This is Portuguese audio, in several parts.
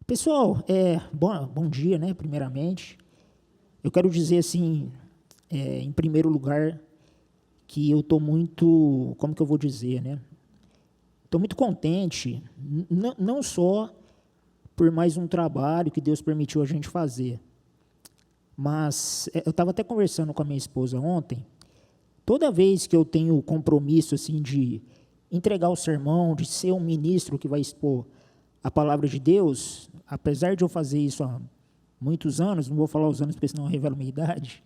Pessoal, bom dia, né, primeiramente. Eu quero dizer assim, em primeiro lugar, que eu estou muito, como que eu vou dizer, né? Estou muito contente, não só por mais um trabalho que Deus permitiu a gente fazer, mas eu estava até conversando com a minha esposa ontem. Toda vez que eu tenho o compromisso assim de entregar o sermão, de ser um ministro que vai expor a palavra de Deus, apesar de eu fazer isso há muitos anos, não vou falar os anos porque senão eu revelo a minha idade,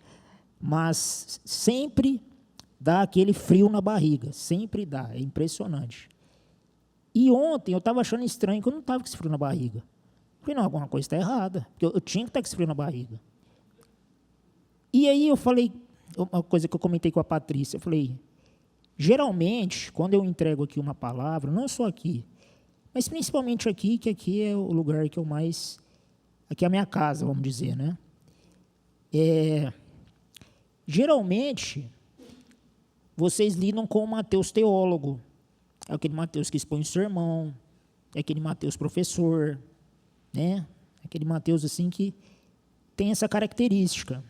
mas sempre dá aquele frio na barriga, sempre dá, é impressionante. E ontem eu estava achando estranho que eu não estava com esse frio na barriga. Falei, não, alguma coisa está errada, porque eu tinha que estar com esse frio na barriga. E aí eu falei, uma coisa que eu comentei com a Patrícia, eu falei, geralmente, quando eu entrego aqui uma palavra, não só aqui, mas principalmente aqui, que aqui é o lugar que eu mais... Aqui é a minha casa, vamos dizer, né? Geralmente, vocês lidam com o Mateus teólogo. É aquele Mateus que expõe o sermão, é aquele Mateus professor, né? Aquele Mateus assim que tem essa característica.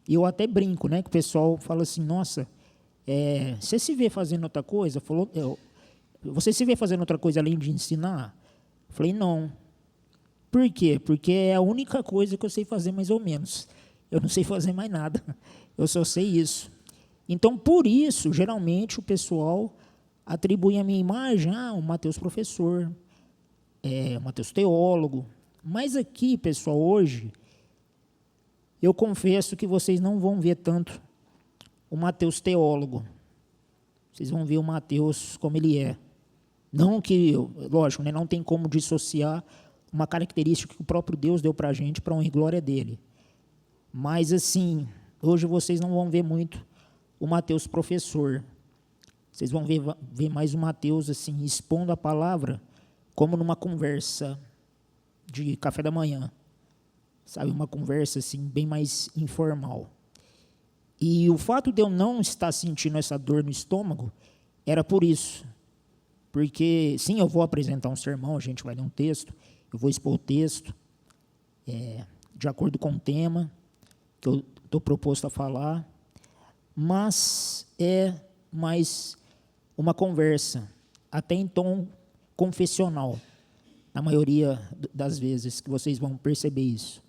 E eu até brinco, né? Que o pessoal fala assim, nossa, você se vê fazendo outra coisa? Você se vê fazendo outra coisa além de ensinar? Eu falei, não. Por quê? Porque é a única coisa que eu sei fazer mais ou menos. Eu não sei fazer mais nada. Eu só sei isso. Então, por isso, geralmente, o pessoal atribui a minha imagem o Mateus professor, o Mateus teólogo. Mas aqui, pessoal, hoje, eu confesso que vocês não vão ver tanto o Mateus teólogo. Vocês vão ver o Mateus como ele é. Não que, lógico, né, não tem como dissociar uma característica que o próprio Deus deu para a gente, para a honra e glória dele. Mas, assim, hoje vocês não vão ver muito o Mateus professor. Vocês vão ver mais o Mateus, assim, expondo a palavra como numa conversa de café da manhã. Sabe, uma conversa, assim, bem mais informal. E o fato de eu não estar sentindo essa dor no estômago era por isso. Porque, sim, eu vou apresentar um sermão, a gente vai ler um texto, eu vou expor o texto, de acordo com o tema que eu estou proposto a falar, mas é mais uma conversa, até em tom confessional, na maioria das vezes que vocês vão perceber isso.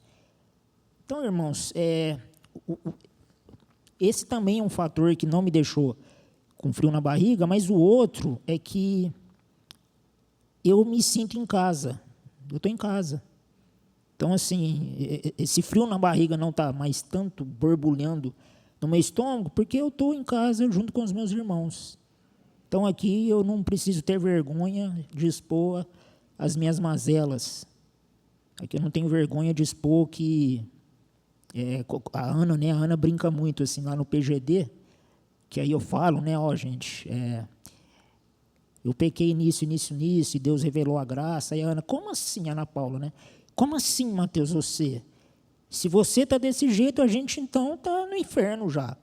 Então, irmãos, esse também é um fator que não me deixou com frio na barriga, mas o outro é que eu me sinto em casa. Eu estou em casa. Então, assim, esse frio na barriga não está mais tanto borbulhando no meu estômago, porque eu estou em casa junto com os meus irmãos. Então, aqui eu não preciso ter vergonha de expor as minhas mazelas. Aqui eu não tenho vergonha de expor que... a Ana brinca muito, assim, lá no PGD, que aí eu falo, né, gente... eu pequei nisso, e Deus revelou a graça. E a Ana, como assim, Ana Paula, né? Como assim, Mateus, você? Se você está desse jeito, a gente então está no inferno já. Eu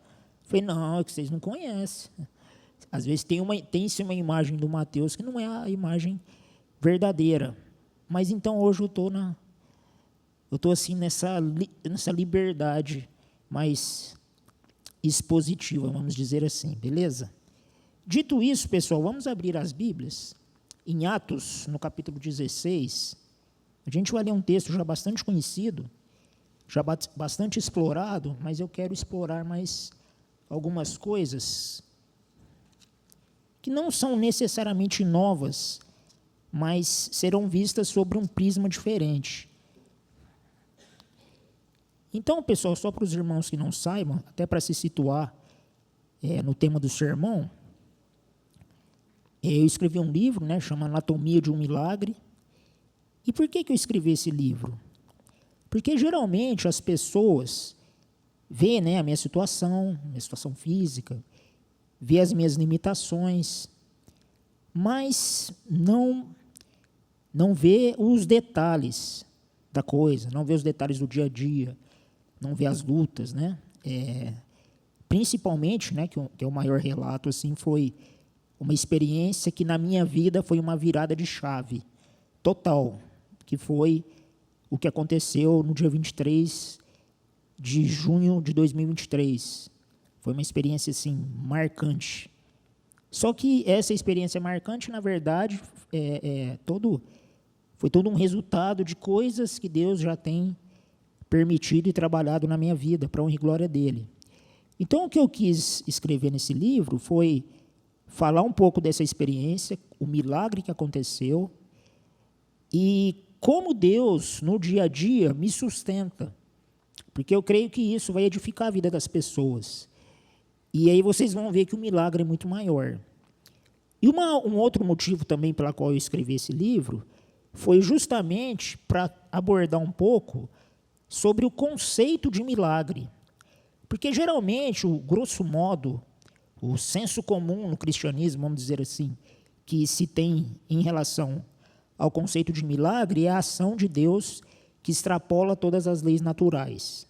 falei, não, é que vocês não conhecem. Às vezes tem-se uma imagem do Mateus que não é a imagem verdadeira. Mas então hoje eu estou assim nessa liberdade mais expositiva, vamos dizer assim, beleza? Dito isso, pessoal, vamos abrir as Bíblias em Atos, no capítulo 16. A gente vai ler um texto já bastante conhecido, já bastante explorado, mas eu quero explorar mais algumas coisas que não são necessariamente novas, mas serão vistas sobre um prisma diferente. Então, pessoal, só para os irmãos que não saibam, até para se situar no tema do sermão, eu escrevi um livro, né, chama Anatomia de um Milagre. E por que eu escrevi esse livro? Porque geralmente as pessoas veem, né, a minha situação física, veem as minhas limitações, mas não vê os detalhes da coisa, não vê os detalhes do dia a dia, não vê as lutas, né? Principalmente, né, que é o maior relato, assim, foi uma experiência que na minha vida foi uma virada de chave total. que foi o que aconteceu no dia 23 de junho de 2023. Foi uma experiência, assim, marcante. Só que essa experiência marcante, na verdade, foi todo um resultado de coisas que Deus já tem permitido e trabalhado na minha vida, para honra e glória dele. Então, o que eu quis escrever nesse livro foi falar um pouco dessa experiência, o milagre que aconteceu e como Deus, no dia a dia, me sustenta. Porque eu creio que isso vai edificar a vida das pessoas. E aí vocês vão ver que o milagre é muito maior. E um outro motivo também pela qual eu escrevi esse livro foi justamente para abordar um pouco sobre o conceito de milagre. Porque, geralmente, grosso modo, o senso comum no cristianismo, vamos dizer assim, que se tem em relação ao conceito de milagre é a ação de Deus que extrapola todas as leis naturais.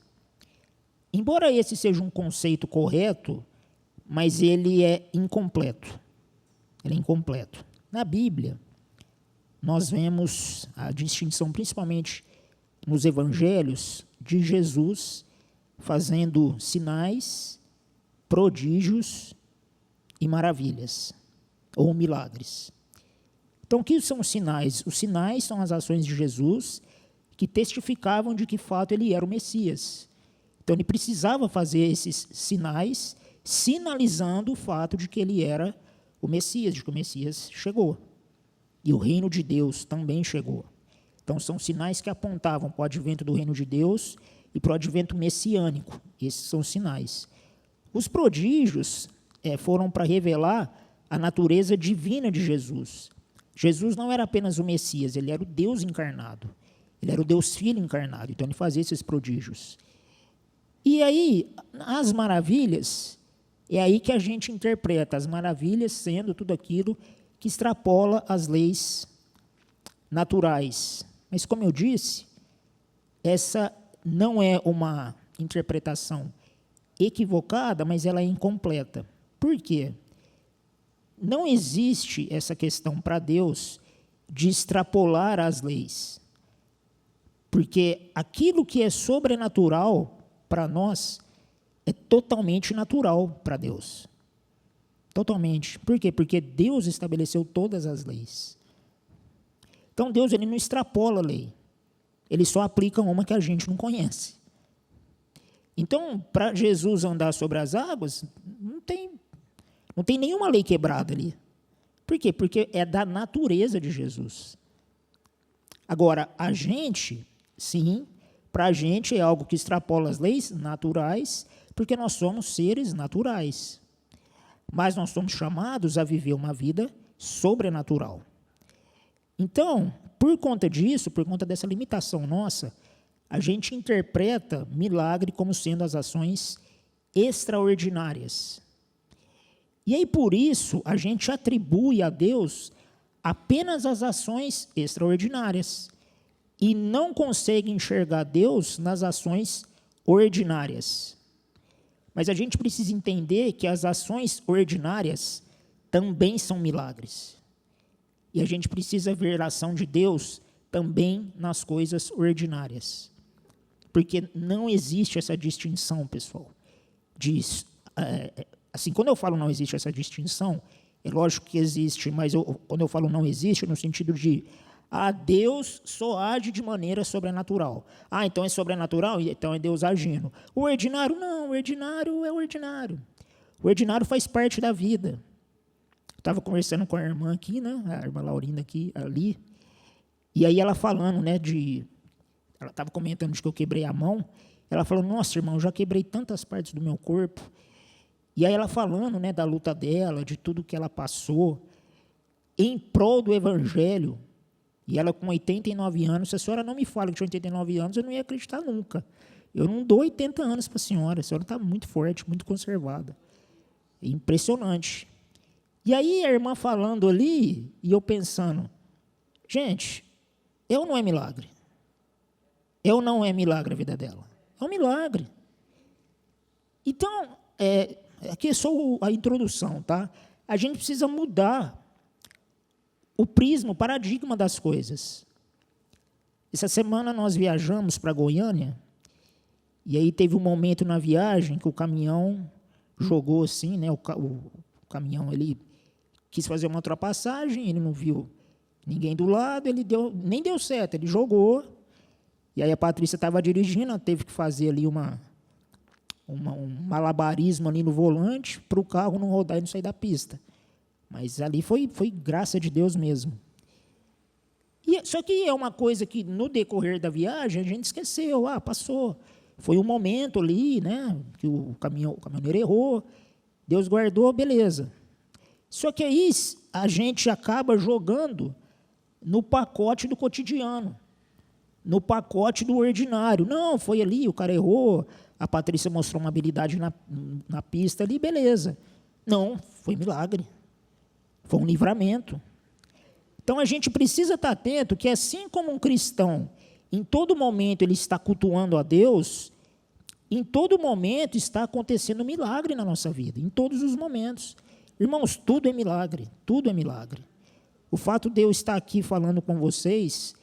Embora esse seja um conceito correto, mas ele é incompleto. Ele é incompleto. Na Bíblia, nós vemos a distinção, principalmente nos evangelhos, de Jesus fazendo sinais, prodígios e maravilhas, ou milagres. Então, o que são os sinais? Os sinais são as ações de Jesus que testificavam de que fato ele era o Messias. Então, ele precisava fazer esses sinais, sinalizando o fato de que ele era o Messias, de que o Messias chegou. E o reino de Deus também chegou. Então, são sinais que apontavam para o advento do reino de Deus e para o advento messiânico. Esses são os sinais. Os prodígios foram para revelar a natureza divina de Jesus. Jesus não era apenas o Messias, ele era o Deus encarnado. Ele era o Deus Filho encarnado, então ele fazia esses prodígios. E aí, as maravilhas, é aí que a gente interpreta as maravilhas sendo tudo aquilo que extrapola as leis naturais. Mas, como eu disse, essa não é uma interpretação equivocada, mas ela é incompleta. Por quê? Não existe essa questão para Deus de extrapolar as leis. Porque aquilo que é sobrenatural para nós é totalmente natural para Deus. Totalmente. Por quê? Porque Deus estabeleceu todas as leis. Então, Deus ele não extrapola a lei. Ele só aplica uma que a gente não conhece. Então, para Jesus andar sobre as águas, não tem nenhuma lei quebrada ali. Por quê? Porque é da natureza de Jesus. Agora, a gente, sim, para a gente é algo que extrapola as leis naturais, porque nós somos seres naturais. Mas nós somos chamados a viver uma vida sobrenatural. Então, por conta disso, por conta dessa limitação nossa, a gente interpreta milagre como sendo as ações extraordinárias. E aí, por isso, a gente atribui a Deus apenas as ações extraordinárias e não consegue enxergar Deus nas ações ordinárias. Mas a gente precisa entender que as ações ordinárias também são milagres. E a gente precisa ver a ação de Deus também nas coisas ordinárias. Porque não existe essa distinção, pessoal. Assim, quando eu falo não existe essa distinção, é lógico que existe, mas quando eu falo não existe, é no sentido de Deus só age de maneira sobrenatural. Então é sobrenatural? Então é Deus agindo. O ordinário, não, o ordinário é ordinário. O ordinário faz parte da vida. Eu estava conversando com a irmã aqui, né, a irmã Laurinda aqui, ali, e aí ela falando, né, ela estava comentando de que eu quebrei a mão, ela falou, nossa, irmão, eu já quebrei tantas partes do meu corpo. E aí ela falando, né, da luta dela, de tudo que ela passou, em prol do Evangelho. E ela com 89 anos, se a senhora não me fala que tinha 89 anos, eu não ia acreditar nunca. Eu não dou 80 anos para a senhora está muito forte, muito conservada. É impressionante. E aí a irmã falando ali, e eu pensando, gente, ou não é milagre? Ou não é milagre a vida dela? É um milagre. Então, aqui é só a introdução, tá? A gente precisa mudar o prisma, o paradigma das coisas. Essa semana nós viajamos para Goiânia, e aí teve um momento na viagem que o caminhão jogou assim, né? O caminhão, ele quis fazer uma ultrapassagem, ele não viu ninguém do lado, nem deu certo, ele jogou, e aí a Patrícia estava dirigindo, ela teve que fazer ali um malabarismo ali no volante para o carro não rodar e não sair da pista. Mas ali foi graça de Deus mesmo. Só que é uma coisa que, no decorrer da viagem, a gente esqueceu. Passou. Foi um momento ali, né, que o caminhoneiro errou, Deus guardou, beleza. Só que aí a gente acaba jogando no pacote do cotidiano, no pacote do ordinário. Não, foi ali, o cara errou, a Patrícia mostrou uma habilidade na pista ali, beleza. Não, foi milagre. Foi um livramento. Então, a gente precisa estar atento que, assim como um cristão, em todo momento ele está cultuando a Deus, em todo momento está acontecendo um milagre na nossa vida, em todos os momentos. Irmãos, tudo é milagre, tudo é milagre. O fato de eu estar aqui falando com vocês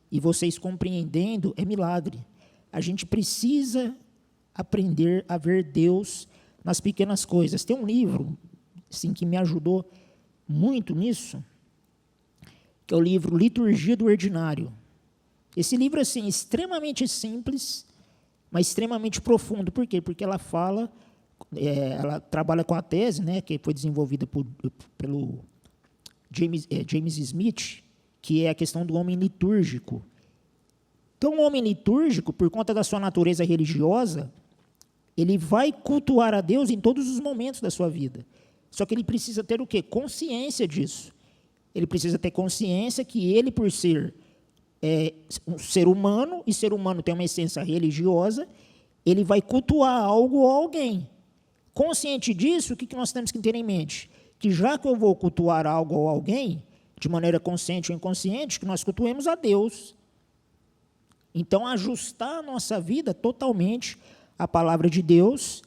e vocês compreendendo é milagre. A gente precisa aprender a ver Deus nas pequenas coisas. Tem um livro assim, que me ajudou muito nisso, que é o livro Liturgia do Ordinário. Esse livro assim, é extremamente simples, mas extremamente profundo. Por quê? Porque ela fala, ela trabalha com a tese, né, que foi desenvolvida pelo James Smith, que é a questão do homem litúrgico. Então, o homem litúrgico, por conta da sua natureza religiosa, ele vai cultuar a Deus em todos os momentos da sua vida. Só que ele precisa ter o quê? Consciência disso. Ele precisa ter consciência que ele, por ser um ser humano, e ser humano tem uma essência religiosa, ele vai cultuar algo ou alguém. Consciente disso, o que nós temos que ter em mente? Que já que eu vou cultuar algo ou alguém, de maneira consciente ou inconsciente, que nós cultuemos a Deus. Então, ajustar a nossa vida totalmente à palavra de Deus,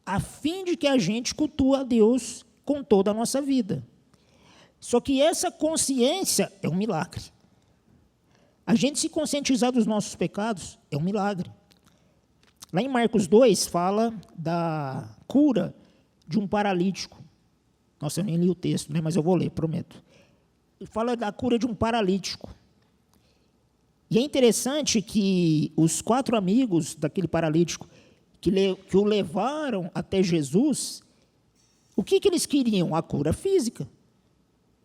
a fim de que a gente cultue a Deus com toda a nossa vida. Só que essa consciência é um milagre. A gente se conscientizar dos nossos pecados é um milagre. Lá em Marcos 2, fala da cura de um paralítico. Nossa, eu nem li o texto, né, mas eu vou ler, prometo. Fala da cura de um paralítico. E é interessante que os 4 amigos daquele paralítico que o levaram até Jesus, o que eles queriam? A cura física.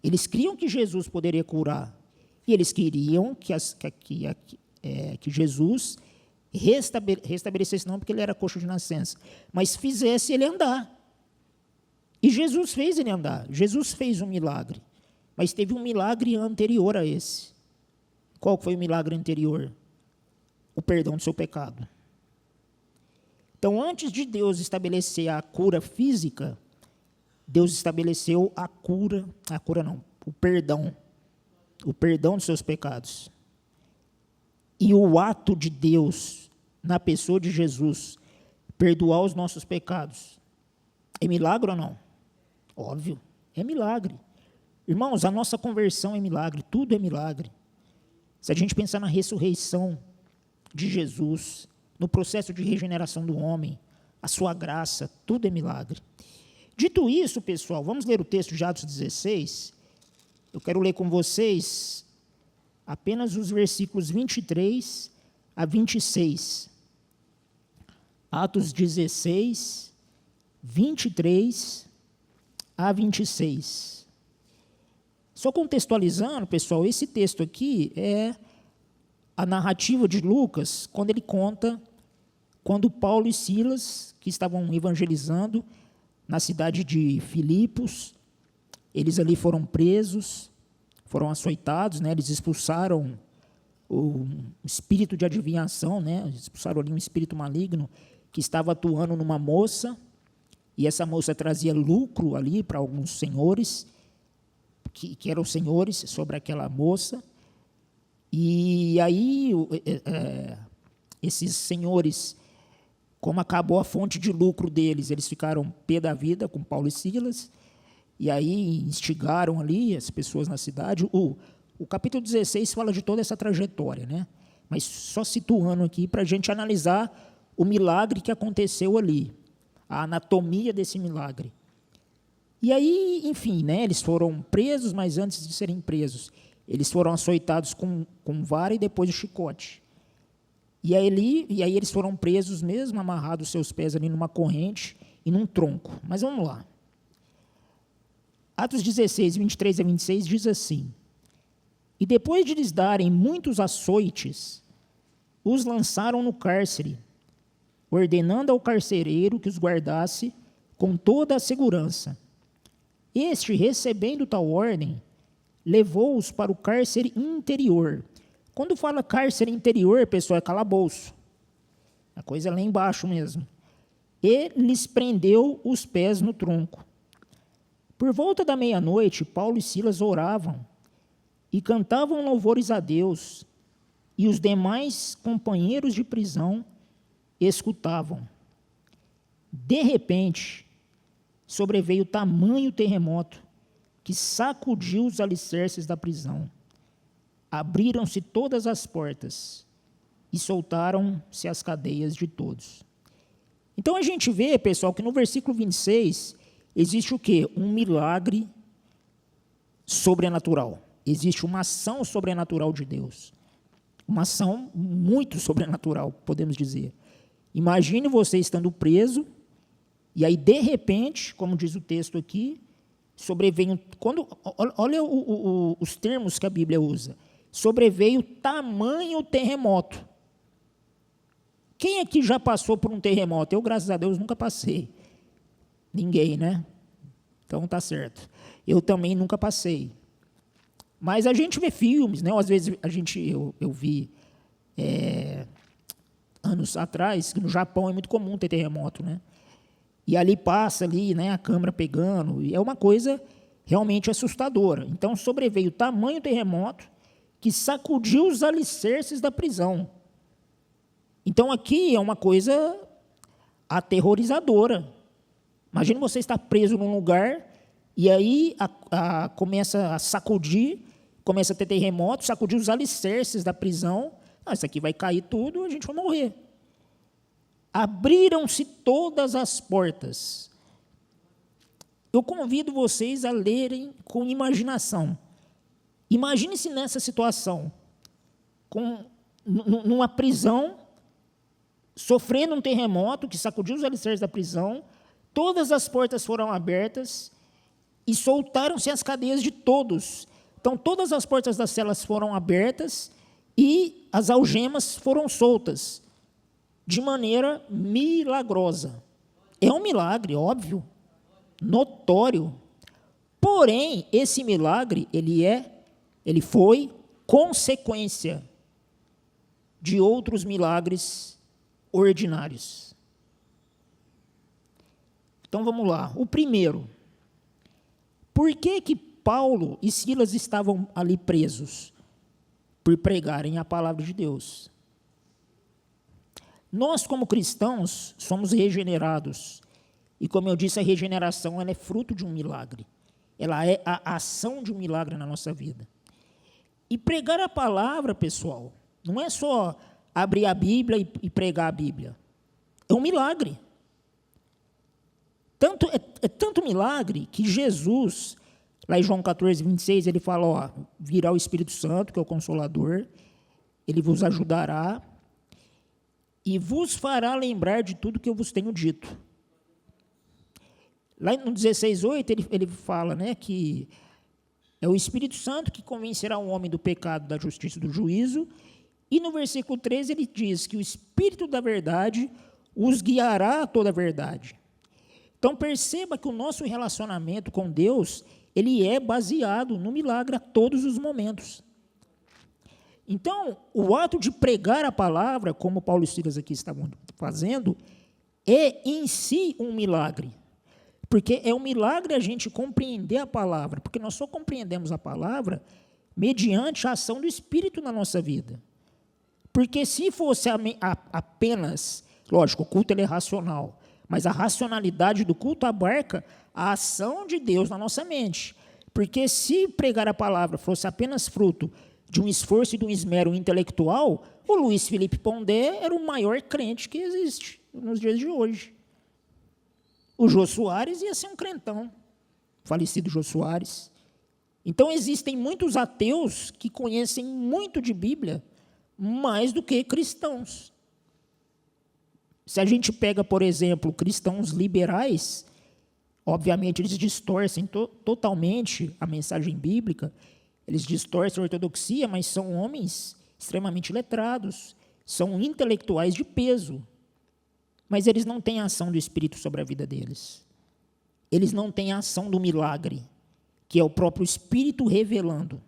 Eles criam que Jesus poderia curar. E eles queriam que Jesus restabelecesse, não porque ele era coxo de nascença, mas fizesse ele andar. E Jesus fez ele andar. Jesus fez um milagre. Mas teve um milagre anterior a esse. Qual foi o milagre anterior? O perdão do seu pecado. Então, antes de Deus estabelecer a cura física, Deus estabeleceu o perdão dos seus pecados. E o ato de Deus, na pessoa de Jesus, perdoar os nossos pecados, é milagre ou não? Óbvio, é milagre. Irmãos, a nossa conversão é milagre, tudo é milagre. Se a gente pensar na ressurreição de Jesus, no processo de regeneração do homem, a sua graça, tudo é milagre. Dito isso, pessoal, vamos ler o texto de Atos 16. Eu quero ler com vocês apenas os versículos 23 a 26. Atos 16, 23 a 26. Só contextualizando, pessoal, esse texto aqui é a narrativa de Lucas, quando ele conta quando Paulo e Silas, que estavam evangelizando na cidade de Filipos, eles ali foram presos, foram açoitados, né? Eles expulsaram o espírito de adivinhação, né? Expulsaram ali um espírito maligno que estava atuando numa moça, e essa moça trazia lucro ali para alguns senhores, que eram senhores sobre aquela moça. E aí, esses senhores, como acabou a fonte de lucro deles, eles ficaram pé da vida com Paulo e Silas, e aí instigaram ali as pessoas na cidade. O capítulo 16 fala de toda essa trajetória, né? mas só situando aqui para a gente analisar o milagre que aconteceu ali, a anatomia desse milagre. E aí, enfim, né, eles foram presos, mas antes de serem presos, eles foram açoitados com vara e depois o chicote. E aí eles foram presos mesmo, amarrados os seus pés ali numa corrente e num tronco. Mas vamos lá. Atos 16, 23 a 26 diz assim: E depois de lhes darem muitos açoites, os lançaram no cárcere, ordenando ao carcereiro que os guardasse com toda a segurança. Este, recebendo tal ordem, levou-os para o cárcere interior. Quando fala cárcere interior, pessoal, é calabouço. A coisa é lá embaixo mesmo. E lhes prendeu os pés no tronco. Por volta da meia-noite, Paulo e Silas oravam e cantavam louvores a Deus, e os demais companheiros de prisão escutavam. De repente, sobreveio tamanho terremoto que sacudiu os alicerces da prisão. Abriram-se todas as portas e soltaram-se as cadeias de todos. Então a gente vê, pessoal, que no versículo 26 existe o quê? Um milagre sobrenatural. Existe uma ação sobrenatural de Deus. Uma ação muito sobrenatural, podemos dizer. Imagine você estando preso, e aí, de repente, como diz o texto aqui, sobreveio... olha os termos que a Bíblia usa. Sobreveio tamanho terremoto. Quem aqui já passou por um terremoto? Eu, graças a Deus, nunca passei. Ninguém, né? Então, tá certo. Eu também nunca passei. Mas a gente vê filmes, né? Às vezes eu vi anos atrás, que no Japão é muito comum ter terremoto, né? E ali passa ali, né, a câmera pegando, e é uma coisa realmente assustadora. Então sobreveio tamanho terremoto que sacudiu os alicerces da prisão. Então aqui é uma coisa aterrorizadora. Imagina você estar preso num lugar e aí começa a sacudir, começa a ter terremoto, sacudir os alicerces da prisão. Isso aqui vai cair tudo, a gente vai morrer. Abriram-se todas as portas. Eu convido vocês a lerem com imaginação. Imagine-se nessa situação, numa prisão, sofrendo um terremoto que sacudiu os alicerces da prisão, todas as portas foram abertas e soltaram-se as cadeias de todos. Então, todas as portas das celas foram abertas e as algemas foram soltas, de maneira milagrosa. É um milagre, óbvio, notório. Porém, esse milagre, ele foi consequência de outros milagres ordinários. Então, vamos lá. O primeiro, por que Paulo e Silas estavam ali presos? Por pregarem a palavra de Deus. Nós, como cristãos, somos regenerados. E, como eu disse, a regeneração ela é fruto de um milagre. Ela é a ação de um milagre na nossa vida. E pregar a palavra, pessoal, não é só abrir a Bíblia e pregar a Bíblia. É um milagre. Tanto milagre que Jesus, lá em João 14, 26, ele fala, virá o Espírito Santo, que é o Consolador, ele vos ajudará e vos fará lembrar de tudo que eu vos tenho dito. Lá no 16:8, ele fala, né, que é o Espírito Santo que convencerá o homem do pecado, da justiça e do juízo. E no versículo 13, ele diz que o Espírito da verdade os guiará a toda a verdade. Então, perceba que o nosso relacionamento com Deus, ele é baseado no milagre a todos os momentos. Então, o ato de pregar a palavra, como Paulo e Silas aqui estavam fazendo, é em si um milagre. Porque é um milagre a gente compreender a palavra, porque nós só compreendemos a palavra mediante a ação do Espírito na nossa vida. Porque se fosse apenas, lógico, o culto ele é racional, mas a racionalidade do culto abarca a ação de Deus na nossa mente. Porque se pregar a palavra fosse apenas fruto de um esforço e de um esmero intelectual, o Luiz Felipe Pondé era o maior crente que existe nos dias de hoje. O Jô Soares ia ser um crentão, falecido Jô Soares. Então, existem muitos ateus que conhecem muito de Bíblia, mais do que cristãos. Se a gente pega, por exemplo, cristãos liberais, obviamente eles distorcem totalmente a mensagem bíblica, eles distorcem a ortodoxia, mas são homens extremamente letrados, são intelectuais de peso, mas eles não têm a ação do Espírito sobre a vida deles. Eles não têm a ação do milagre, que é o próprio Espírito revelando.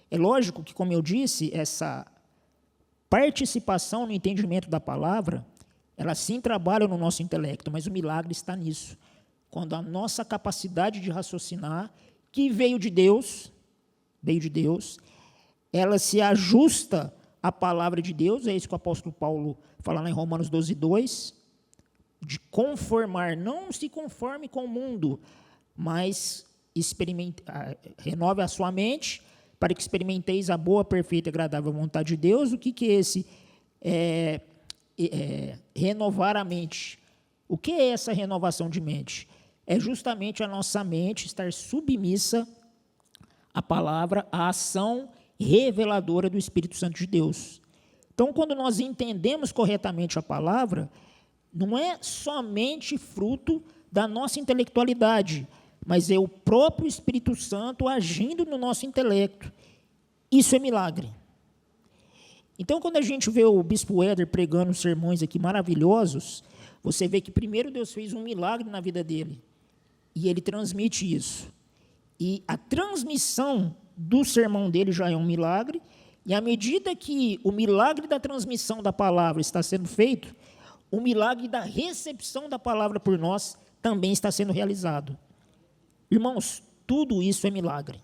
É lógico que, como eu disse, essa participação no entendimento da palavra, ela sim trabalha no nosso intelecto, mas o milagre está nisso. Quando a nossa capacidade de raciocinar, que veio de Deus, ela se ajusta à palavra de Deus, é isso que o apóstolo Paulo fala lá em Romanos 12:2, de conformar, não se conforme com o mundo, mas renove a sua mente, para que experimenteis a boa, perfeita e agradável vontade de Deus. O que é esse renovar a mente? O que é essa renovação de mente? É justamente a nossa mente estar submissa à palavra, à ação reveladora do Espírito Santo de Deus. Então, quando nós entendemos corretamente a palavra, não é somente fruto da nossa intelectualidade, mas é o próprio Espírito Santo agindo no nosso intelecto. Isso é milagre. Então, quando a gente vê o Bispo Éder pregando sermões aqui maravilhosos, você vê que primeiro Deus fez um milagre na vida dele, e ele transmite isso. E a transmissão do sermão dele já é um milagre, e à medida que o milagre da transmissão da palavra está sendo feito, o milagre da recepção da palavra por nós também está sendo realizado. Irmãos, tudo isso é milagre.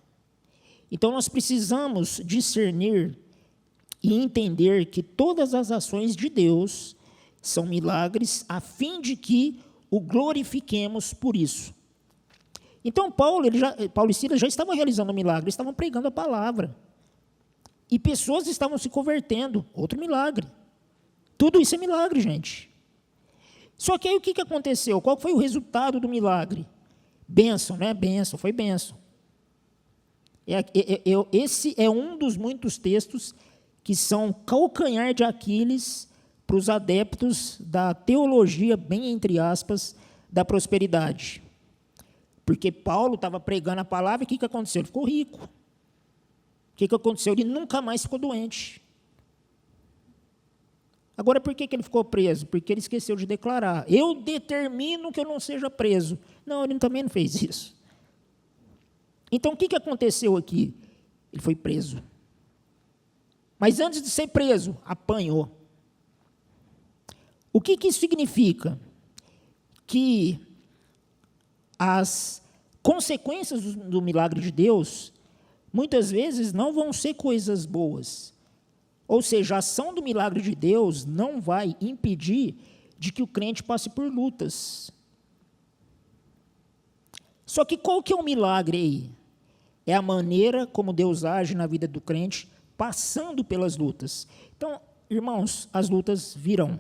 Então, nós precisamos discernir e entender que todas as ações de Deus são milagres, a fim de que o glorifiquemos por isso. Então, Paulo e Silas já estavam realizando milagres, estavam pregando a palavra. E pessoas estavam se convertendo, outro milagre. Tudo isso é milagre, gente. Só que aí o que aconteceu? Qual foi o resultado do milagre? Bênção, né? Bênção, foi bênção. Esse é um dos muitos textos que são calcanhar de Aquiles para os adeptos da teologia, bem entre aspas, da prosperidade. Porque Paulo estava pregando a palavra e o que aconteceu? Ele ficou rico. O que aconteceu? Ele nunca mais ficou doente. Agora, por que ele ficou preso? Porque ele esqueceu de declarar: eu determino que eu não seja preso. Não, ele também não fez isso. Então, o que aconteceu aqui? Ele foi preso. Mas antes de ser preso, apanhou. O que isso significa? Que as consequências do milagre de Deus, muitas vezes, não vão ser coisas boas. Ou seja, a ação do milagre de Deus não vai impedir de que o crente passe por lutas. Só que qual que é o milagre aí? É a maneira como Deus age na vida do crente, passando pelas lutas. Então, irmãos, as lutas virão.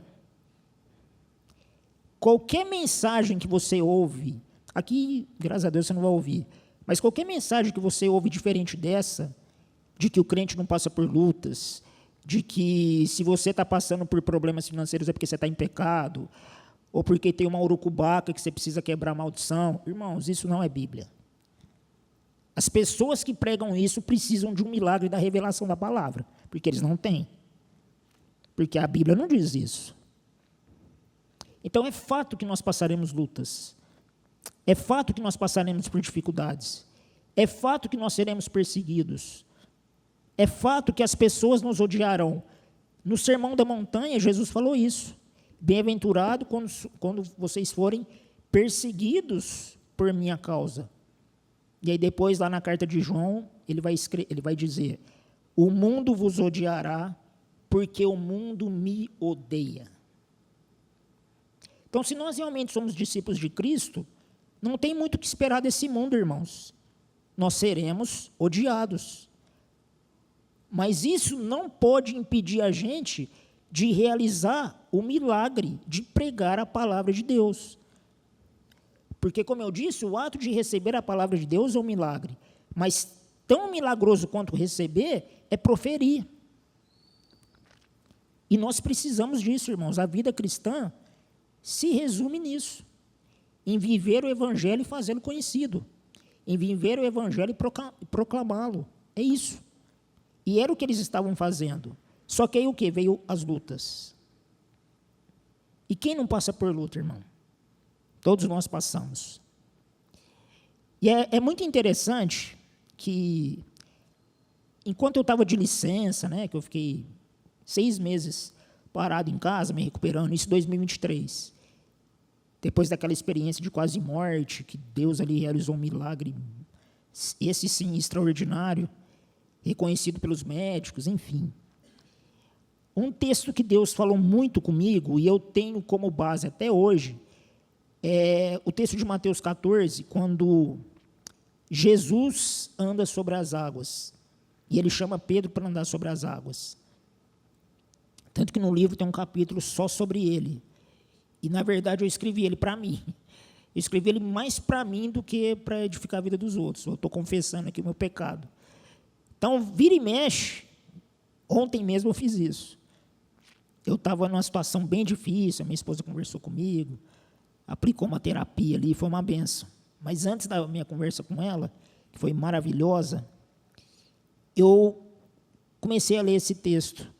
Qualquer mensagem que você ouve, aqui, graças a Deus, você não vai ouvir, mas qualquer mensagem que você ouve diferente dessa, de que o crente não passa por lutas, de que se você está passando por problemas financeiros é porque você está em pecado, ou porque tem uma urucubaca que você precisa quebrar a maldição. Irmãos, isso não é Bíblia. As pessoas que pregam isso precisam de um milagre da revelação da palavra, porque eles não têm. Porque a Bíblia não diz isso. Então, é fato que nós passaremos lutas. É fato que nós passaremos por dificuldades. É fato que nós seremos perseguidos. É fato que as pessoas nos odiarão. No Sermão da Montanha, Jesus falou isso. Bem-aventurado quando vocês forem perseguidos por minha causa. E aí depois, lá na carta de João, ele vai dizer: o mundo vos odiará, porque o mundo me odeia. Então, se nós realmente somos discípulos de Cristo, não tem muito o que esperar desse mundo, irmãos. Nós seremos odiados. Mas isso não pode impedir a gente de realizar o milagre de pregar a palavra de Deus. Porque, como eu disse, o ato de receber a palavra de Deus é um milagre. Mas tão milagroso quanto receber é proferir. E nós precisamos disso, irmãos. A vida cristã se resume nisso. Em viver o evangelho e fazê-lo conhecido. Em viver o evangelho e proclamá-lo. É isso. E era o que eles estavam fazendo. Só que aí o que? Veio as lutas. E quem não passa por luta, irmão? Todos nós passamos. E é muito interessante que, enquanto eu estava de licença, né, que eu fiquei 6 meses parado em casa, me recuperando, isso em 2023, depois daquela experiência de quase morte, que Deus ali realizou um milagre, esse sim, extraordinário, reconhecido pelos médicos, enfim. Um texto que Deus falou muito comigo, e eu tenho como base até hoje, é o texto de Mateus 14, quando Jesus anda sobre as águas, e ele chama Pedro para andar sobre as águas. Tanto que no livro tem um capítulo só sobre ele. E, na verdade, eu escrevi ele para mim. Eu escrevi ele mais para mim do que para edificar a vida dos outros. Eu estou confessando aqui o meu pecado. Então, vira e mexe. Ontem mesmo eu fiz isso. Eu estava numa situação bem difícil, a minha esposa conversou comigo, aplicou uma terapia ali, foi uma benção. Mas antes da minha conversa com ela, que foi maravilhosa, eu comecei a ler esse texto,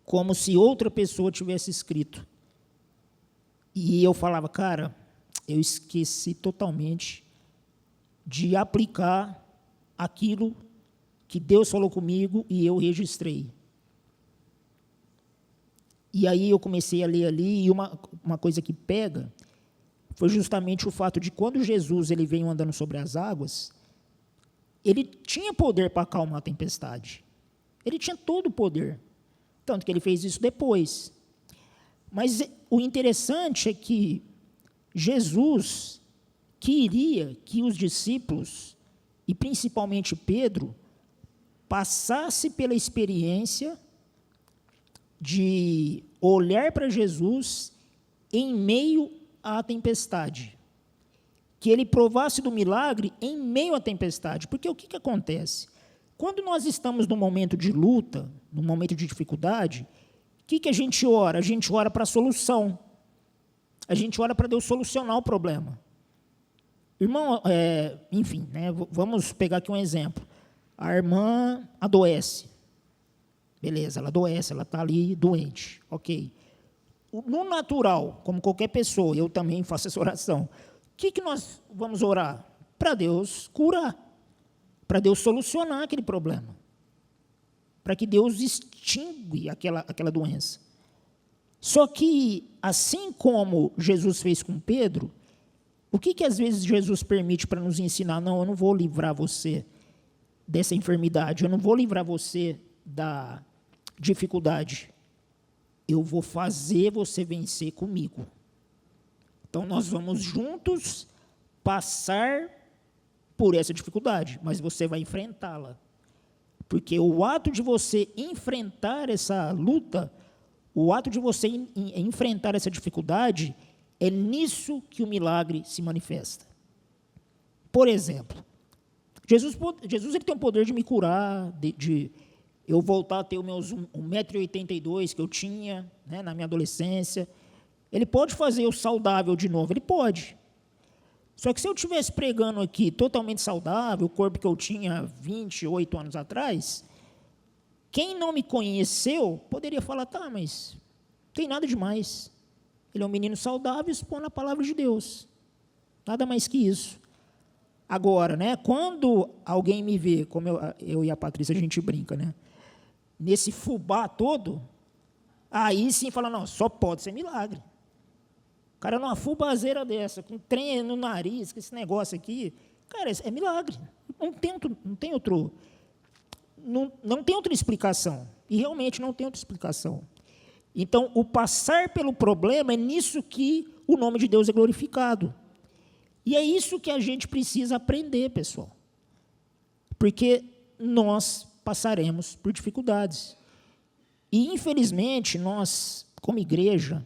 como se outra pessoa tivesse escrito. E eu falava, cara, eu esqueci totalmente de aplicar aquilo que Deus falou comigo e eu registrei. E aí eu comecei a ler ali, e uma coisa que pega foi justamente o fato de quando Jesus ele veio andando sobre as águas, ele tinha poder para acalmar a tempestade. Ele tinha todo o poder. Tanto que ele fez isso depois. Mas o interessante é que Jesus queria que os discípulos, e principalmente Pedro, passasse pela experiência de olhar para Jesus em meio à tempestade. Que ele provasse do milagre em meio à tempestade. Porque o que acontece? Quando nós estamos num momento de luta, num momento de dificuldade, o que a gente ora? A gente ora para a solução. A gente ora para Deus solucionar o problema. Irmão, enfim, né, vamos pegar aqui um exemplo. A irmã adoece. Beleza, ela adoece, ela está ali doente. Ok. No natural, como qualquer pessoa, eu também faço essa oração. O que nós vamos orar? Para Deus curar. Para Deus solucionar aquele problema. Para que Deus extingue aquela doença. Só que, assim como Jesus fez com Pedro, o que às vezes Jesus permite para nos ensinar? Não, eu não vou livrar você dessa enfermidade, eu não vou livrar você da dificuldade. Eu vou fazer você vencer comigo. Então, nós vamos juntos passar por essa dificuldade, mas você vai enfrentá-la. Porque o ato de você enfrentar essa luta, o ato de você enfrentar essa dificuldade, é nisso que o milagre se manifesta. Por exemplo, Jesus ele tem o poder de me curar, de eu voltar a ter os meus 1,82 m que eu tinha, né, na minha adolescência. Ele pode fazer eu saudável de novo, ele pode. Só que se eu estivesse pregando aqui totalmente saudável, o corpo que eu tinha 28 anos atrás, quem não me conheceu poderia falar, tá, mas não tem nada demais. Ele é um menino saudável expondo a palavra de Deus. Nada mais que isso. Agora, né, quando alguém me vê, como eu e a Patrícia, a gente brinca, né, nesse fubá todo, aí sim fala, não, só pode ser milagre. O cara numa fubazeira dessa, com trem no nariz, com esse negócio aqui, cara, é milagre. Não tem outra explicação. E realmente não tem outra explicação. Então, o passar pelo problema é nisso que o nome de Deus é glorificado. E é isso que a gente precisa aprender, pessoal. Porque nós passaremos por dificuldades. E, infelizmente, nós, como igreja,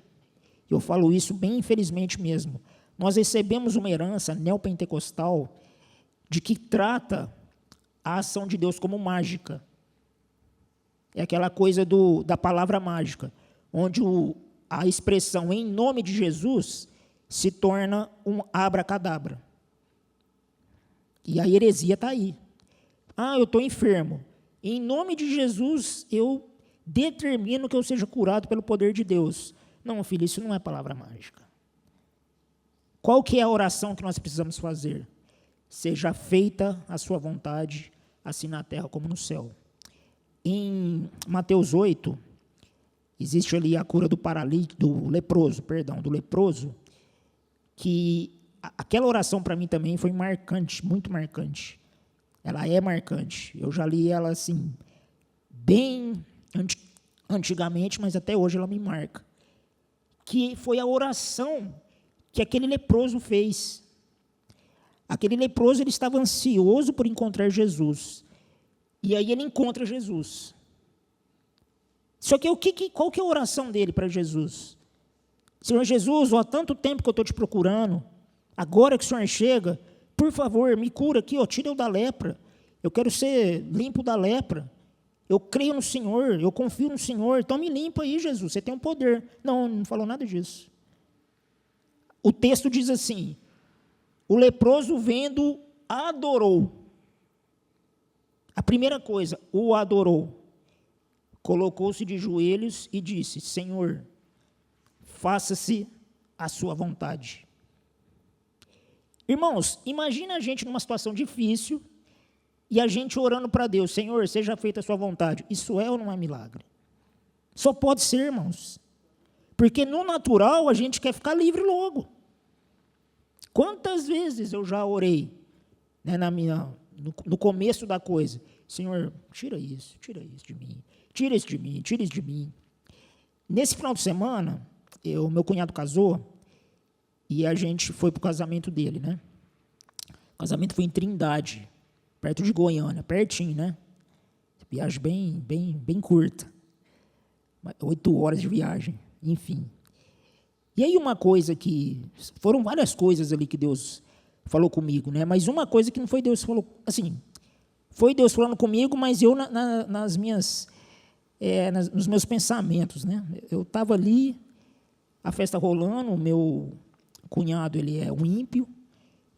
eu falo isso bem infelizmente mesmo, nós recebemos uma herança neopentecostal de que trata a ação de Deus como mágica. É aquela coisa da palavra mágica, onde a expressão em nome de Jesus se torna um abracadabra. E a heresia está aí. Ah, eu estou enfermo. Em nome de Jesus, eu determino que eu seja curado pelo poder de Deus. Não, filho, isso não é palavra mágica. Qual que é a oração que nós precisamos fazer? Seja feita a sua vontade, assim na terra como no céu. Em Mateus 8, existe ali a cura do leproso, que aquela oração para mim também foi marcante, muito marcante. Ela é marcante. Eu já li ela assim, bem antigamente, mas até hoje ela me marca. Que foi a oração que aquele leproso fez. Aquele leproso, ele estava ansioso por encontrar Jesus. E aí ele encontra Jesus. Só que qual que é a oração dele para Jesus? Senhor Jesus, há tanto tempo que eu estou te procurando, agora que o Senhor chega, por favor, me cura aqui, tira eu da lepra. Eu quero ser limpo da lepra. Eu creio no Senhor, eu confio no Senhor, então me limpa aí, Jesus, você tem um poder. Não falou nada disso. O texto diz assim, o leproso vendo, adorou. A primeira coisa, o adorou. Colocou-se de joelhos e disse, Senhor, faça-se a sua vontade. Irmãos, imagina a gente numa situação difícil e a gente orando para Deus, Senhor, seja feita a sua vontade. Isso é ou não é milagre? Só pode ser, irmãos. Porque no natural a gente quer ficar livre logo. Quantas vezes eu já orei, né, no começo da coisa, Senhor, tira isso de mim, tira isso de mim, tira isso de mim. Nesse final de semana, meu cunhado casou e a gente foi para o casamento dele, né? O casamento foi em Trindade, perto de Goiânia, pertinho, né? Viagem bem curta, 8 horas de viagem, enfim. E aí foram várias coisas ali que Deus falou comigo, né? Mas uma coisa que não foi Deus que falou, assim, foi Deus falando comigo, mas eu nos meus pensamentos, né? Eu estava ali, a festa rolando, o meu cunhado, ele é um ímpio,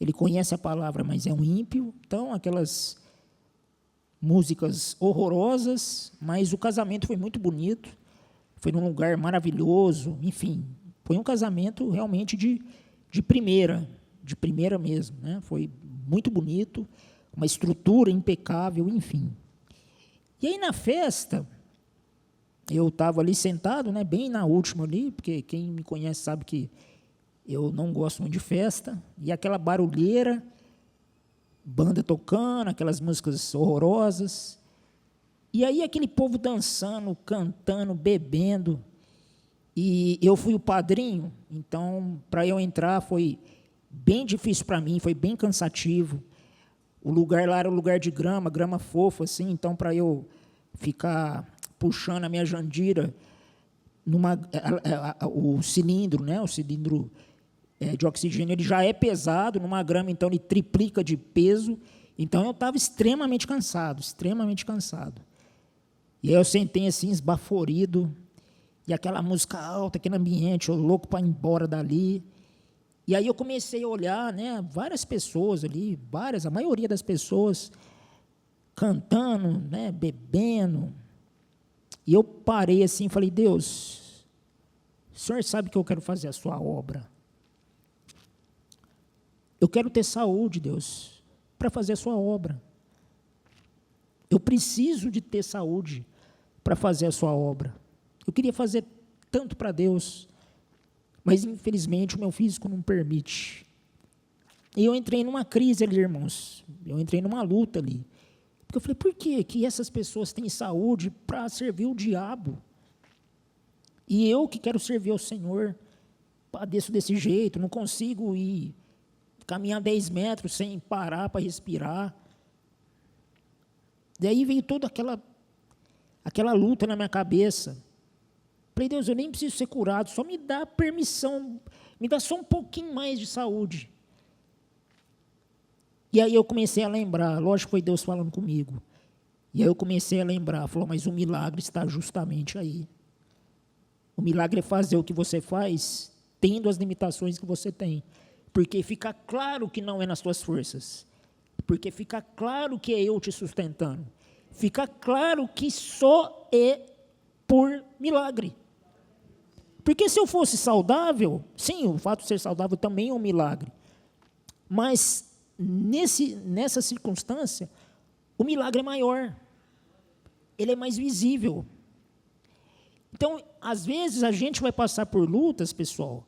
ele conhece a palavra, mas é um ímpio, então aquelas músicas horrorosas, mas o casamento foi muito bonito, foi num lugar maravilhoso, enfim, foi um casamento realmente de primeira mesmo, né? Foi muito bonito, uma estrutura impecável, enfim. E aí na festa, eu estava ali sentado, né, bem na última ali, porque quem me conhece sabe que eu não gosto muito de festa, e aquela barulheira, banda tocando, aquelas músicas horrorosas, e aí aquele povo dançando, cantando, bebendo, e eu fui o padrinho, então, para eu entrar foi bem difícil para mim, foi bem cansativo. O lugar lá era um lugar de grama fofa, assim, então, para eu ficar puxando a minha jandira, o cilindro, né, de oxigênio, ele já é pesado, numa grama, então, ele triplica de peso, então, eu estava extremamente cansado. E aí eu sentei assim, esbaforido, e aquela música alta, aquele ambiente, eu louco para ir embora dali. E aí eu comecei a olhar, né, várias pessoas ali, a maioria das pessoas cantando, né, bebendo. E eu parei assim e falei, Deus, o Senhor sabe que eu quero fazer a sua obra. Eu quero ter saúde, Deus, para fazer a sua obra. Eu preciso de ter saúde para fazer a sua obra. Eu queria fazer tanto para Deus, mas, infelizmente, o meu físico não permite. E eu entrei numa crise ali, irmãos. Eu entrei numa luta ali. Porque eu falei, por que essas pessoas têm saúde para servir o diabo? E eu que quero servir ao Senhor, padeço desse jeito, não consigo ir caminhar 10 metros sem parar para respirar. Daí veio toda aquela luta na minha cabeça. Falei, Deus, eu nem preciso ser curado, só me dá permissão, me dá só um pouquinho mais de saúde. E aí eu comecei a lembrar, lógico que foi Deus falando comigo. E aí eu comecei a lembrar, falou, mas o milagre está justamente aí. O milagre é fazer o que você faz, tendo as limitações que você tem. Porque fica claro que não é nas suas forças. Porque fica claro que é eu te sustentando. Fica claro que só é por milagre. Porque se eu fosse saudável, sim, o fato de ser saudável também é um milagre. Mas nessa circunstância, o milagre é maior. Ele é mais visível. Então, às vezes, a gente vai passar por lutas, pessoal,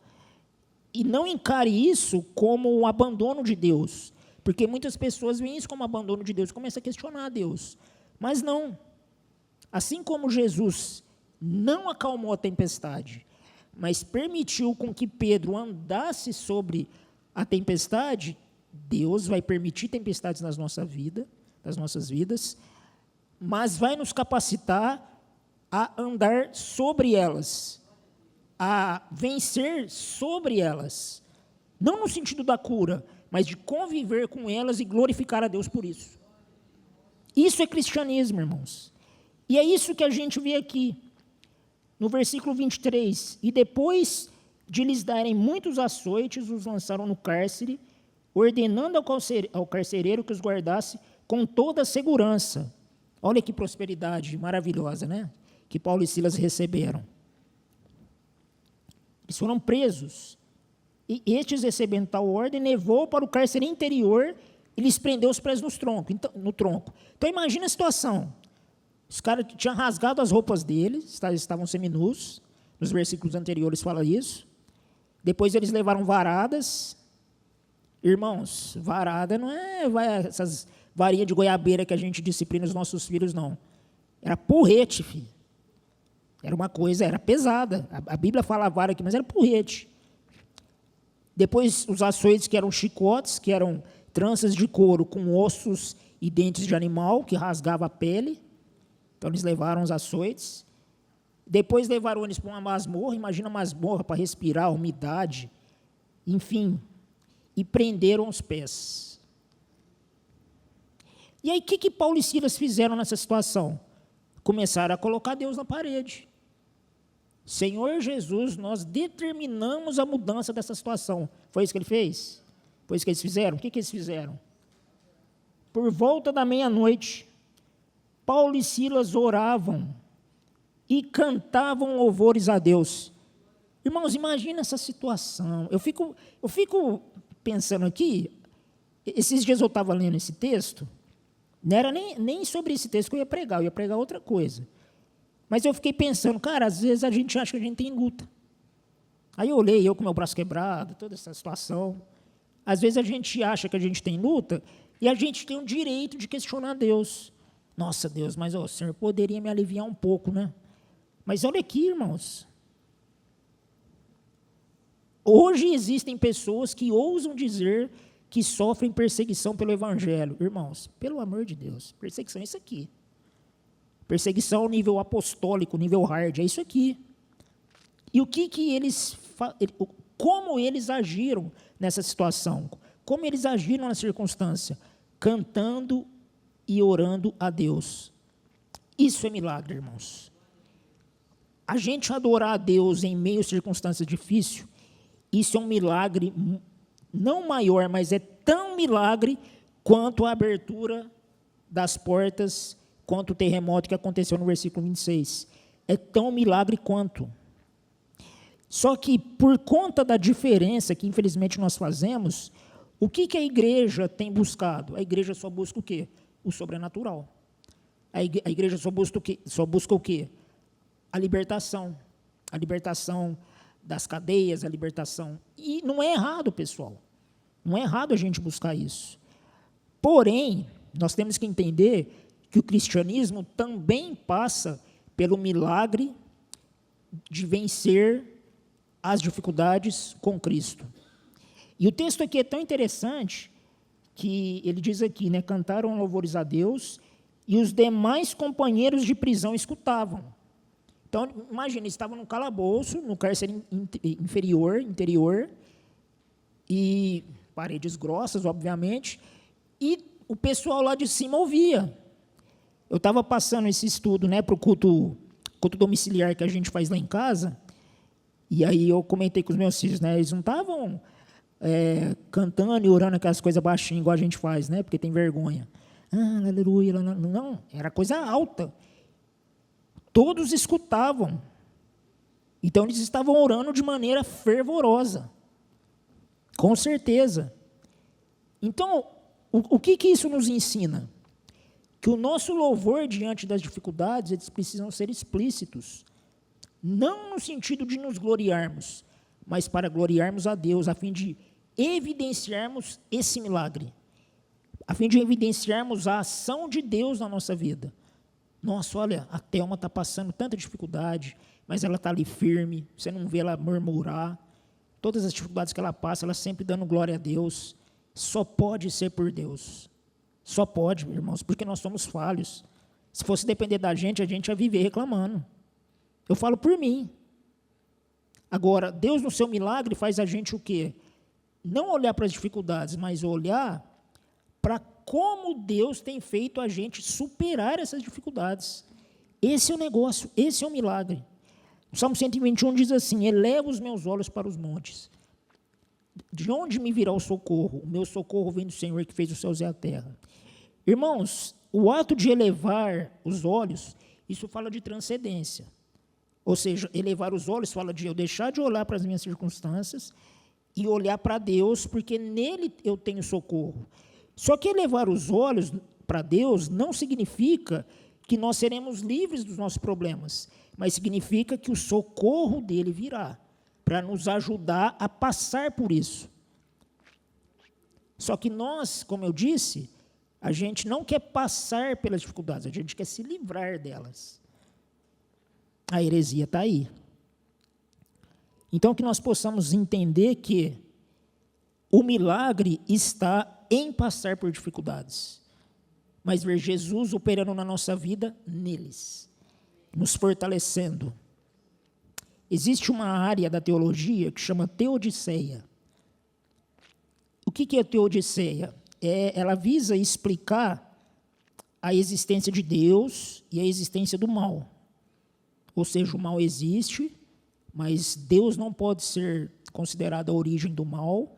e não encare isso como um abandono de Deus. Porque muitas pessoas veem isso como abandono de Deus, começam a questionar Deus. Mas não. Assim como Jesus não acalmou a tempestade, mas permitiu com que Pedro andasse sobre a tempestade, Deus vai permitir tempestades nas nossas vidas, mas vai nos capacitar a andar sobre elas, a vencer sobre elas. Não no sentido da cura, mas de conviver com elas e glorificar a Deus por isso. Isso é cristianismo, irmãos. E é isso que a gente vê aqui, no versículo 23. E depois de lhes darem muitos açoites, os lançaram no cárcere, ordenando ao carcereiro que os guardasse com toda a segurança. Olha que prosperidade maravilhosa, né? Que Paulo e Silas receberam. Eles foram presos. E estes, recebendo tal ordem, levou para o cárcere interior e lhes prendeu os pés no tronco. Então, imagina a situação. Os caras tinham rasgado as roupas deles, estavam seminus. Nos versículos anteriores fala isso. Depois eles levaram varadas. Irmãos, varada não é essas varinhas de goiabeira que a gente disciplina os nossos filhos, não. Era porrete, filho. Era uma coisa, era pesada. A Bíblia fala vara aqui, mas era porrete. Depois, os açoites, que eram chicotes, que eram tranças de couro com ossos e dentes de animal, que rasgava a pele. Então, eles levaram os açoites. Depois, levaram eles para uma masmorra. Imagina uma masmorra para respirar, umidade. Enfim. E prenderam os pés. E aí, o que Paulo e Silas fizeram nessa situação? Começaram a colocar Deus na parede. Senhor Jesus, nós determinamos a mudança dessa situação. Foi isso que ele fez? Foi isso que eles fizeram? O que eles fizeram? Por volta da meia-noite, Paulo e Silas oravam e cantavam louvores a Deus. Irmãos, imagina essa situação. Eu fico pensando aqui, esses dias eu estava lendo esse texto, não era nem sobre esse texto que eu ia pregar outra coisa. Mas eu fiquei pensando, cara, às vezes a gente acha que a gente tem luta. Aí eu olhei, eu com meu braço quebrado, toda essa situação. Às vezes a gente acha que a gente tem luta e a gente tem o direito de questionar Deus. Nossa, Deus, mas o Senhor poderia me aliviar um pouco, né? Mas olha aqui, irmãos. Hoje existem pessoas que ousam dizer que sofrem perseguição pelo Evangelho. Irmãos, pelo amor de Deus, perseguição é isso aqui. Perseguição ao nível apostólico, nível hard, é isso aqui. E como eles agiram nessa situação? Como eles agiram na circunstância? Cantando e orando a Deus. Isso é milagre, irmãos. A gente adorar a Deus em meio a circunstâncias difíceis, isso é um milagre não maior, mas é tão milagre quanto a abertura das portas, quanto o terremoto que aconteceu no versículo 26. É tão milagre quanto. Só que, por conta da diferença que, infelizmente, nós fazemos, o que a igreja tem buscado? A igreja só busca o quê? O sobrenatural. A igreja só busca o quê? A libertação. A libertação das cadeias, a libertação. E não é errado, pessoal. Não é errado a gente buscar isso. Porém, nós temos que entender que o cristianismo também passa pelo milagre de vencer as dificuldades com Cristo. E o texto aqui é tão interessante que ele diz aqui, né, cantaram louvores a Deus e os demais companheiros de prisão escutavam. Então, imagina, eles estavam no calabouço, no cárcere interior, e paredes grossas, obviamente, e o pessoal lá de cima ouvia. Eu estava passando esse estudo, né, para o culto domiciliar que a gente faz lá em casa, e aí eu comentei com os meus filhos, né, eles não estavam cantando e orando aquelas coisas baixinhas, igual a gente faz, né, porque tem vergonha. Aleluia, não, era coisa alta. Todos escutavam. Então, eles estavam orando de maneira fervorosa. Com certeza. Então, o que isso nos ensina? Que o nosso louvor diante das dificuldades, eles precisam ser explícitos. Não no sentido de nos gloriarmos, mas para gloriarmos a Deus, a fim de evidenciarmos esse milagre. A fim de evidenciarmos a ação de Deus na nossa vida. Nossa, olha, a Thelma está passando tanta dificuldade, mas ela está ali firme, você não vê ela murmurar. Todas as dificuldades que ela passa, ela sempre dando glória a Deus. Só pode ser por Deus. Só pode, irmãos, porque nós somos falhos. Se fosse depender da gente, a gente ia viver reclamando. Eu falo por mim. Agora, Deus no seu milagre faz a gente o quê? Não olhar para as dificuldades, mas olhar para como Deus tem feito a gente superar essas dificuldades. Esse é o negócio, esse é o milagre. O Salmo 121 diz assim: eleva os meus olhos para os montes. De onde me virá o socorro? O meu socorro vem do Senhor que fez os céus e a terra. Irmãos, o ato de elevar os olhos, isso fala de transcendência. Ou seja, elevar os olhos fala de eu deixar de olhar para as minhas circunstâncias e olhar para Deus, porque nele eu tenho socorro. Só que elevar os olhos para Deus não significa que nós seremos livres dos nossos problemas, mas significa que o socorro dele virá para nos ajudar a passar por isso. Só que nós, como eu disse, a gente não quer passar pelas dificuldades, a gente quer se livrar delas. A heresia está aí. Então, que nós possamos entender que o milagre está em passar por dificuldades, mas ver Jesus operando na nossa vida neles, nos fortalecendo. Existe uma área da teologia que chama teodiceia. O que é teodiceia? Ela visa explicar a existência de Deus e a existência do mal. Ou seja, o mal existe, mas Deus não pode ser considerado a origem do mal.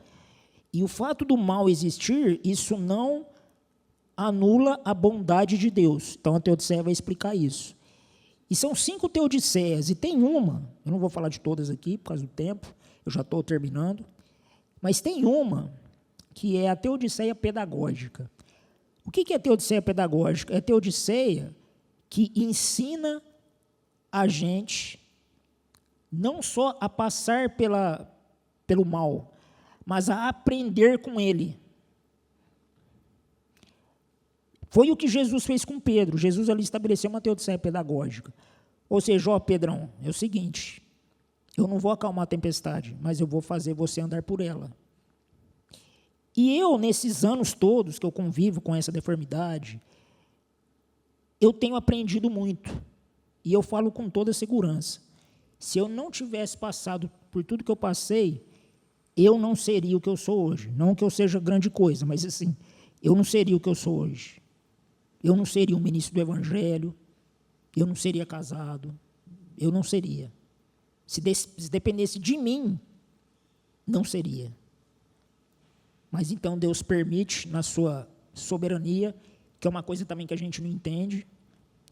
E o fato do mal existir, isso não anula a bondade de Deus. Então, a teodiceia vai explicar isso. E são 5 teodiceias, e tem uma, eu não vou falar de todas aqui, por causa do tempo, eu já estou terminando, mas tem uma que é a teodiceia pedagógica. O que é a teodiceia pedagógica? É a teodiceia que ensina a gente não só a passar pelo mal, mas a aprender com ele. Foi o que Jesus fez com Pedro. Jesus ali estabeleceu uma teodiceia pedagógica. Ou seja, ó Pedrão, é o seguinte, eu não vou acalmar a tempestade, mas eu vou fazer você andar por ela. E eu, nesses anos todos que eu convivo com essa deformidade, eu tenho aprendido muito. E eu falo com toda segurança. Se eu não tivesse passado por tudo que eu passei, eu não seria o que eu sou hoje. Não que eu seja grande coisa, mas assim, eu não seria o que eu sou hoje. Eu não seria um ministro do Evangelho, eu não seria casado, eu não seria. Se dependesse de mim, não seria. Mas então Deus permite, na sua soberania, que é uma coisa também que a gente não entende.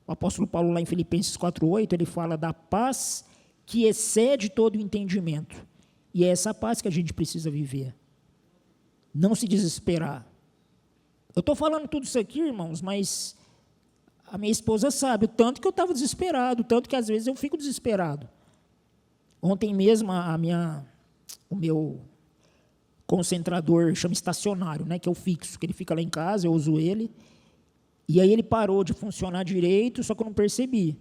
O apóstolo Paulo, lá em Filipenses 4:8, ele fala da paz que excede todo o entendimento. E é essa paz que a gente precisa viver. Não se desesperar. Eu estou falando tudo isso aqui, irmãos, mas a minha esposa sabe o tanto que eu estava desesperado, o tanto que às vezes eu fico desesperado. Ontem mesmo, o meu concentrador chama estacionário, né, que é o fixo, que ele fica lá em casa, eu uso ele, e aí ele parou de funcionar direito, só que eu não percebi.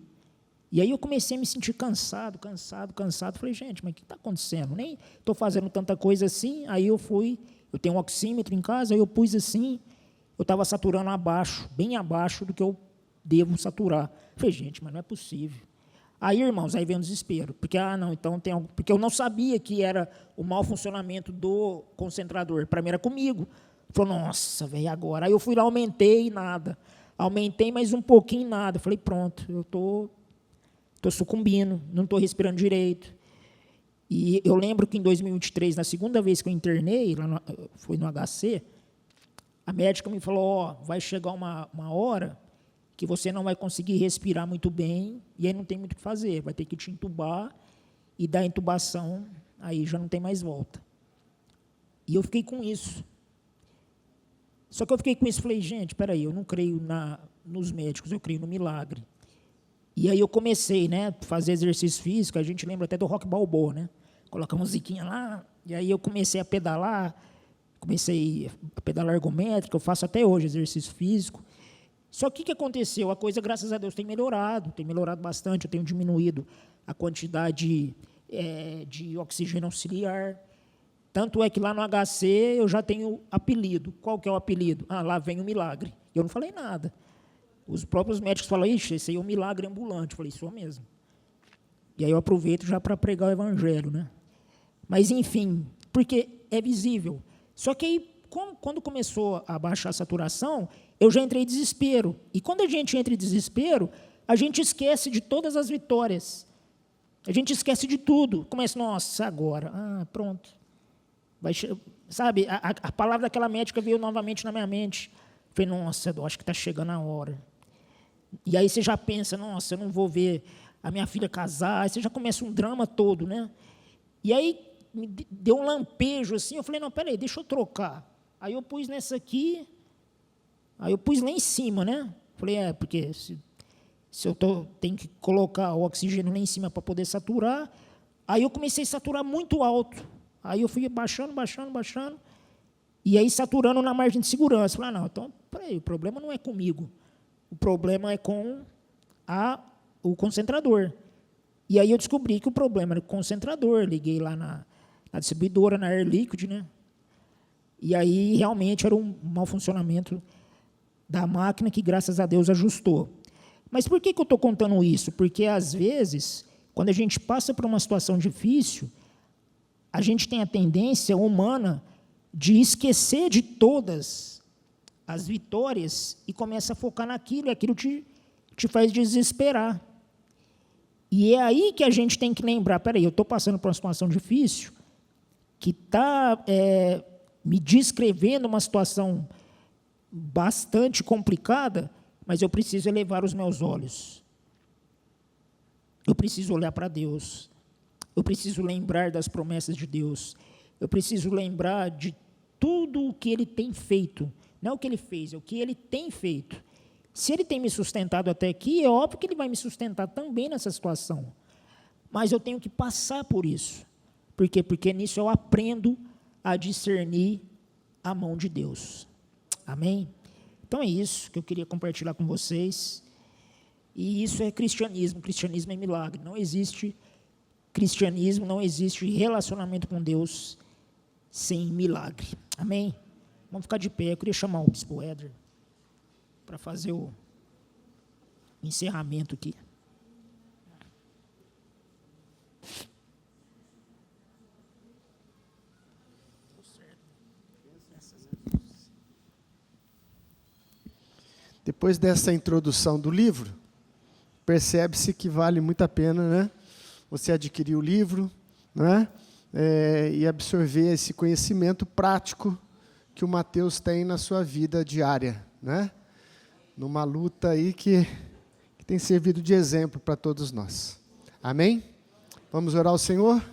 E aí eu comecei a me sentir cansado. Falei, gente, mas o que está acontecendo? Nem estou fazendo tanta coisa assim. Aí eu tenho um oxímetro em casa, aí eu pus assim, eu estava saturando abaixo, bem abaixo do que eu devo saturar. Falei, gente, mas não é possível. Aí, irmãos, aí vem o desespero, porque, não, então tem algo, porque eu não sabia que era o mau funcionamento do concentrador, para mim era comigo. Falei, nossa, velho, agora. Aí eu fui lá, aumentei, nada. Aumentei mais um pouquinho, nada. Falei, pronto, eu estou sucumbindo, não estou respirando direito. E eu lembro que em 2023, na segunda vez que eu internei, foi no HC, a médica me falou, vai chegar uma hora que você não vai conseguir respirar muito bem, e aí não tem muito o que fazer, vai ter que te entubar, e da intubação, aí já não tem mais volta. E eu fiquei com isso. Só que eu fiquei com isso e falei, gente, espera aí, eu não creio nos médicos, eu creio no milagre. E aí eu comecei, né, a fazer exercício físico, a gente lembra até do Rock Balboa, né? Coloca a musiquinha lá, e aí eu comecei a pedalar, comecei a pedalar ergométrica, eu faço até hoje exercício físico. Só que o que aconteceu? A coisa, graças a Deus, tem melhorado bastante, eu tenho diminuído a quantidade de oxigênio auxiliar. Tanto é que lá no HC eu já tenho apelido. Qual que é o apelido? Lá vem o milagre. Eu não falei nada. Os próprios médicos falam, ixi, esse aí é um milagre ambulante. Eu falei, isso mesmo. E aí eu aproveito já para pregar o evangelho, né? Mas, enfim, porque é visível. Só que aí, quando começou a baixar a saturação, eu já entrei em desespero. E quando a gente entra em desespero, a gente esquece de todas as vitórias. A gente esquece de tudo. Começa, nossa, agora. Pronto. Sabe, a palavra daquela médica veio novamente na minha mente. Falei, nossa, eu acho que está chegando a hora. E aí você já pensa, nossa, eu não vou ver a minha filha casar. Aí você já começa um drama todo, né? E aí me deu um lampejo assim. Eu falei, não, peraí, deixa eu trocar. Aí eu pus nessa aqui. Aí eu pus lá em cima, né? Falei, porque se eu tenho que colocar o oxigênio lá em cima para poder saturar. Aí eu comecei a saturar muito alto. Aí eu fui baixando. E aí saturando na margem de segurança. Falei, não, então, peraí, o problema não é comigo. O problema é com o concentrador. E aí eu descobri que o problema era o concentrador. Liguei lá na distribuidora, na Air Liquid, né? E aí realmente era um mau funcionamento da máquina que, graças a Deus, ajustou. Mas por que eu estou contando isso? Porque, às vezes, quando a gente passa por uma situação difícil, a gente tem a tendência humana de esquecer de todas as vitórias e começa a focar naquilo, e aquilo te faz desesperar. E é aí que a gente tem que lembrar, peraí, eu estou passando por uma situação difícil, que está me descrevendo uma situação bastante complicada, mas eu preciso elevar os meus olhos. Eu preciso olhar para Deus. Eu preciso lembrar das promessas de Deus. Eu preciso lembrar de tudo o que Ele tem feito. Não é o que Ele fez, é o que Ele tem feito. Se Ele tem me sustentado até aqui, é óbvio que Ele vai me sustentar também nessa situação. Mas eu tenho que passar por isso. Por quê? Porque nisso eu aprendo a discernir a mão de Deus. Amém? Então é isso que eu queria compartilhar com vocês. E isso é cristianismo. Cristianismo é milagre. Não existe cristianismo, não existe relacionamento com Deus sem milagre. Amém? Vamos ficar de pé. Eu queria chamar o bispo Éder para fazer o encerramento aqui. Depois dessa introdução do livro, percebe-se que vale muito a pena, né? Você adquirir o livro, né? E absorver esse conhecimento prático que o Mateus tem na sua vida diária, né? Numa luta aí que tem servido de exemplo para todos nós. Amém? Vamos orar ao Senhor?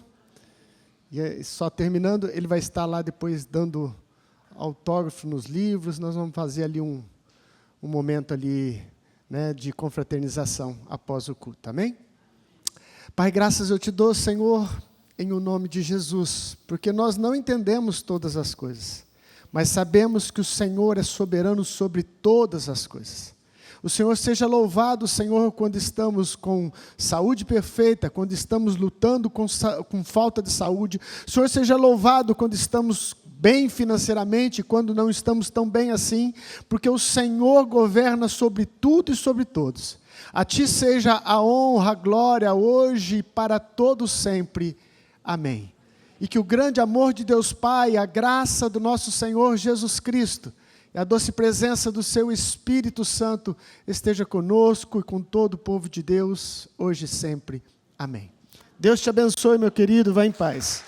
E só terminando, ele vai estar lá depois dando autógrafo nos livros, nós vamos fazer ali um momento ali, né, de confraternização após o culto, amém? Pai, graças eu te dou, Senhor, em o nome de Jesus, porque nós não entendemos todas as coisas, mas sabemos que o Senhor é soberano sobre todas as coisas. O Senhor seja louvado, Senhor, quando estamos com saúde perfeita, quando estamos lutando com falta de saúde. O Senhor seja louvado quando estamos bem financeiramente, quando não estamos tão bem assim, porque o Senhor governa sobre tudo e sobre todos. A Ti seja a honra, a glória, hoje e para todos sempre. Amém. E que o grande amor de Deus Pai, a graça do nosso Senhor Jesus Cristo, e a doce presença do Seu Espírito Santo esteja conosco e com todo o povo de Deus, hoje e sempre. Amém. Deus te abençoe, meu querido, vá em paz.